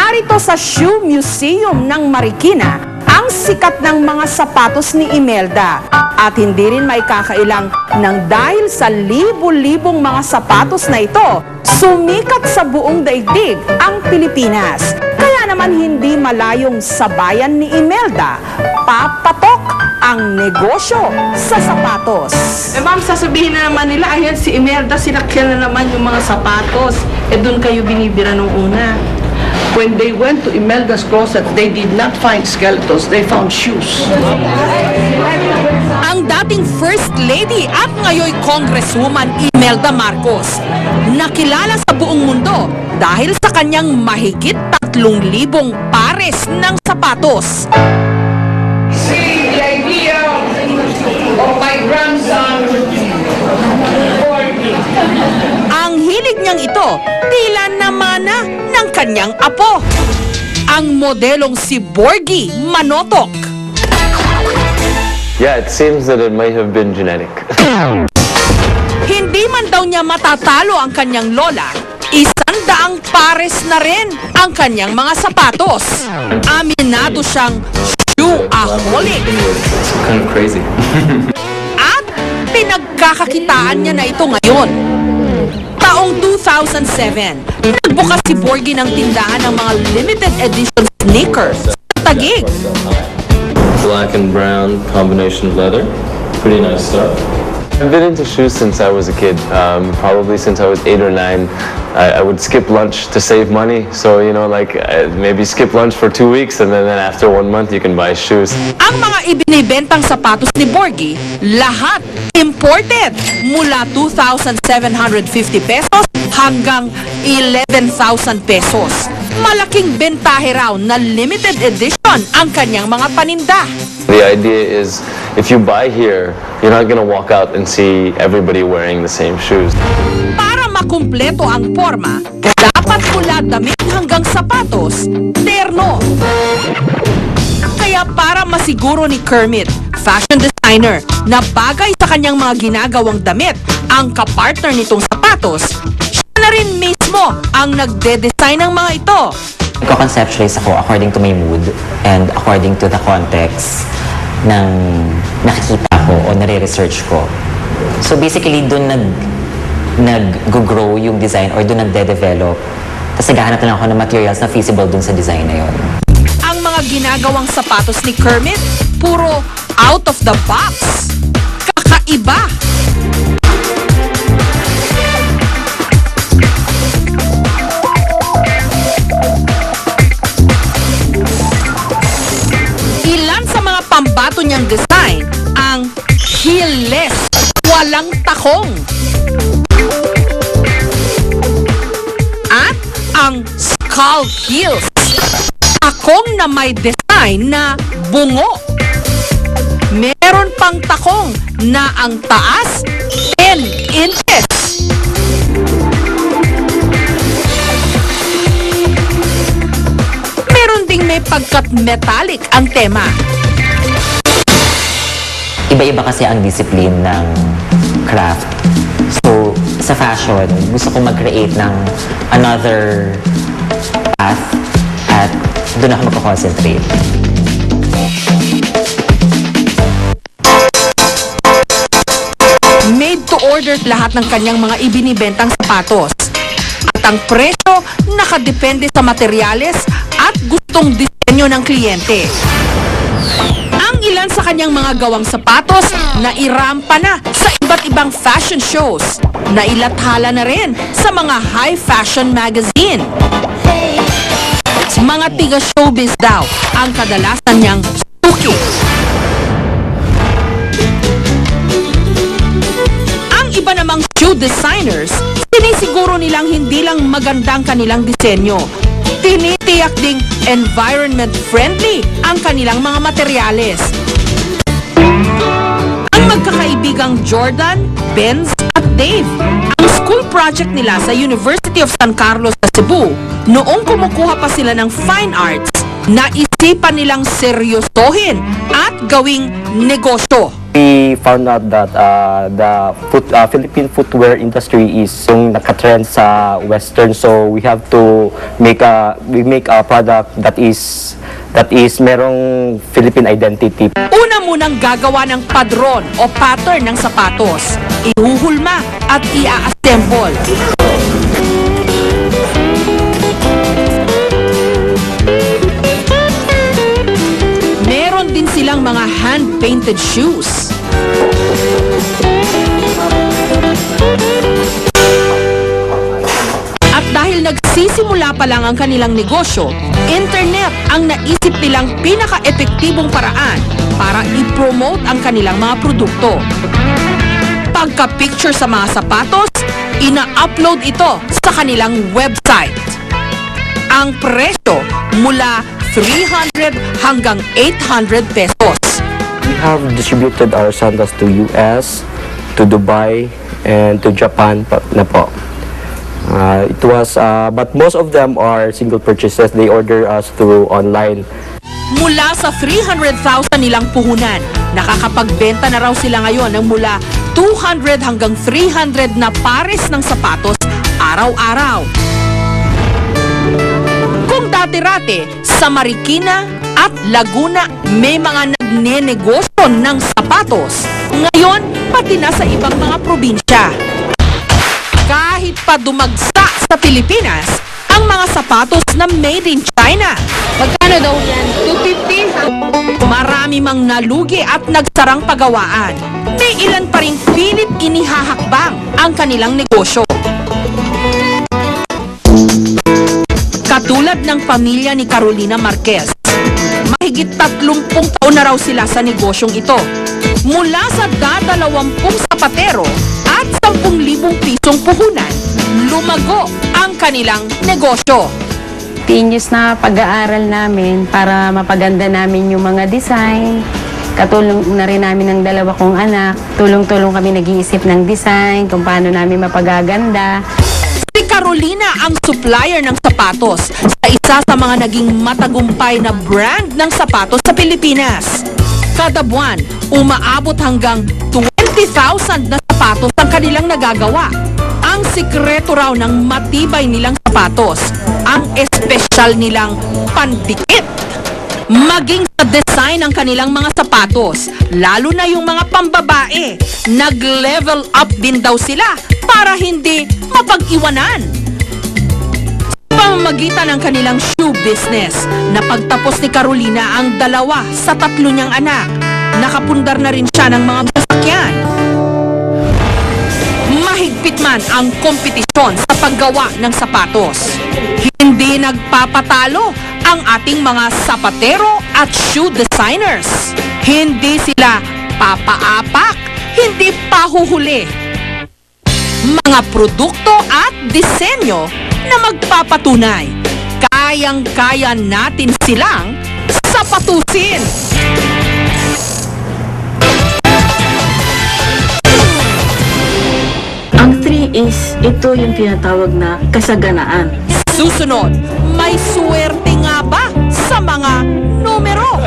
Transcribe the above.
Narito sa Shoe Museum ng Marikina ang sikat ng mga sapatos ni Imelda. At hindi rin may kakailang nang dahil sa libu-libong mga sapatos na ito, sumikat sa buong daigdig ang Pilipinas. Kaya naman hindi malayong sabayan ni Imelda, papatok ang negosyo sa sapatos. Ma'am, sasabihin na naman nila, ayan si Imelda, sinakyan na naman yung mga sapatos. Doon kayo binibira nung una. When they went to Imelda's closet, they did not find skeletons, they found shoes. Ang dating First Lady at ngayoy Congresswoman Imelda Marcos, nakilala sa buong mundo dahil sa kanyang mahigit 3,000 pares ng sapatos. See the idea of my grandson. Ang hilig niyang ito, tila namana ng kanyang apo. Ang modelong si Borgie Manotok. Yeah, it seems that it might have been genetic. Hindi man daw niya matatalo ang kanyang lola, 100 pares na rin ang kanyang mga sapatos. Aminado siyang shoe-aholic. It's kind of crazy. At pinagkakakitaan niya na ito ngayon. Taong 2007, nagbukas si Borgie ng tindahan ng mga limited edition sneakers sa Taguig. Black and brown combination of leather. Pretty nice stuff. I've been into shoes since I was a kid. Probably since I was 8 or 9. I would skip lunch to save money. So, you know, like maybe skip lunch for 2 weeks and then after 1 month you can buy shoes. Ang mga ibinibentang sapatos ni Borgie, lahat imported mula 2,750 pesos hanggang 11,000 pesos. Malaking bentahe raw na limited edition ang kanyang mga paninda. The idea is if you buy here, you're not gonna walk out and see everybody wearing the same shoes. Para makumpleto ang forma, dapat mula damit hanggang sapatos, terno. Kaya para masiguro ni Kermit, fashion designer, na bagay sa kanyang mga ginagawang damit ang kapartner nitong sapatos, siya na rin mismo ang nagde-design ng mga ito. Nagko-conceptualize ako according to my mood and according to the context ng nakikita ko o nare-research ko. So basically, doon nag-grow yung design or doon nagde-develop. Tapos naghahanap na lang ako ng materials na feasible doon sa design na yun. Ang mga ginagawang sapatos ni Kermit, puro out of the box. Kakaiba. Ilan sa mga pambato niyang design ang heelless, walang takong. At ang skull heels, takong na may design na bungo. Meron pang takong na ang taas 10 inches. Meron ding may pagkat metallic ang tema. Iba-iba kasi ang discipline ng craft. So, sa fashion, gusto kong mag-create ng another path at doon ako magko-concentrate. Made to order lahat ng kanyang mga ibinibentang sapatos. At ang presyo nakadepende sa materyales at gustong disenyo ng kliyente. Ang ilan sa kanyang mga gawang sapatos na irampa na sa iba't ibang fashion shows, na ilathala na rin sa mga high fashion magazine. Mga tiga-showbiz daw ang kadalasan niyang suki. Ang iba namang shoe designers, sinisiguro nilang hindi lang magandang kanilang disenyo, tinitiyak ding environment friendly ang kanilang mga materyales. Ang magkakaibigang Jordan, Benz at Dave, ang school project nila sa University of San Carlos sa Cebu, noong kumukuha pa sila ng fine arts, naisipan nilang seryosohin at gawing negosyo. We found out that Philippine footwear industry is yung nakatrend sa Western, so we have to make a product that is merong Philippine identity. Una munang gagawa ng padron o pattern ng sapatos. Ihuhulma at i-assemble. Meron din silang mga hand-painted shoes. At dahil nagsisimula pa lang ang kanilang negosyo, internet ang naisip nilang pinaka-epektibong paraan para i-promote ang kanilang mga produkto. Pagka-picture sa mga sapatos, ina-upload ito sa kanilang website. Ang presyo mula 300 hanggang 800 pesos. We have distributed our sandals to US, to Dubai, and to Japan na po. But most of them are single purchases. They order us through online. Mula sa 300,000 nilang puhunan, nakakapagbenta na raw sila ngayon ng mula 200 hanggang 300 na pares ng sapatos araw-araw. Kung dati-rati sa Marikina at Laguna may mga nagnenegosyo ng sapatos, ngayon pati na sa ibang mga probinsya. Kahit pa dumagsa sa Pilipinas ang mga sapatos na made in China. Magkano daw yan? 250? Marami mang nalugi at nagsarang pagawaan. May ilan pa ring pilit inihahakbang ang kanilang negosyo. Katulad ng pamilya ni Carolina Marquez. Mahigit 30 taon na raw sila sa negosyong ito. Mula sa 20 sapatero at 10,000 pisong puhunan, lumago ang kanilang negosyo. 10 years na pag-aaral namin para mapaganda namin yung mga design. Katulong na rin namin ng 2 kong anak. Tulong-tulong kami nag-iisip ng design, kung paano namin mapagaganda. Si Carolina ang supplier ng sapatos sa isa sa mga naging matagumpay na brand ng sapatos sa Pilipinas. Kada buwan, umaabot hanggang 20,000 na sapatos ang kanilang nagagawa. Ang sikreto raw ng matibay nilang sapatos, ang espesyal nilang pandikit. Maging sa design ng kanilang mga sapatos, lalo na yung mga pambabae, nag-level up din daw sila para hindi mapag-iwanan. Sa pamamagitan ng kanilang shoe business, napagtapos ni Carolina ang 2 sa 3 niyang anak. Nakapundar na rin siya ng mga sasakyan. Mahigpit man ang kompetisyon sa paggawa ng sapatos. Hindi nagpapatalo ang ating mga sapatero at shoe designers. Hindi sila papaapak, hindi pahuhuli. Mga produkto at disenyo na magpapatunay. Kayang-kaya natin silang sapatusin. Ang 3 is, ito yung tinatawag na kasaganaan. Susunod, may suwerte nga ba sa mga numero?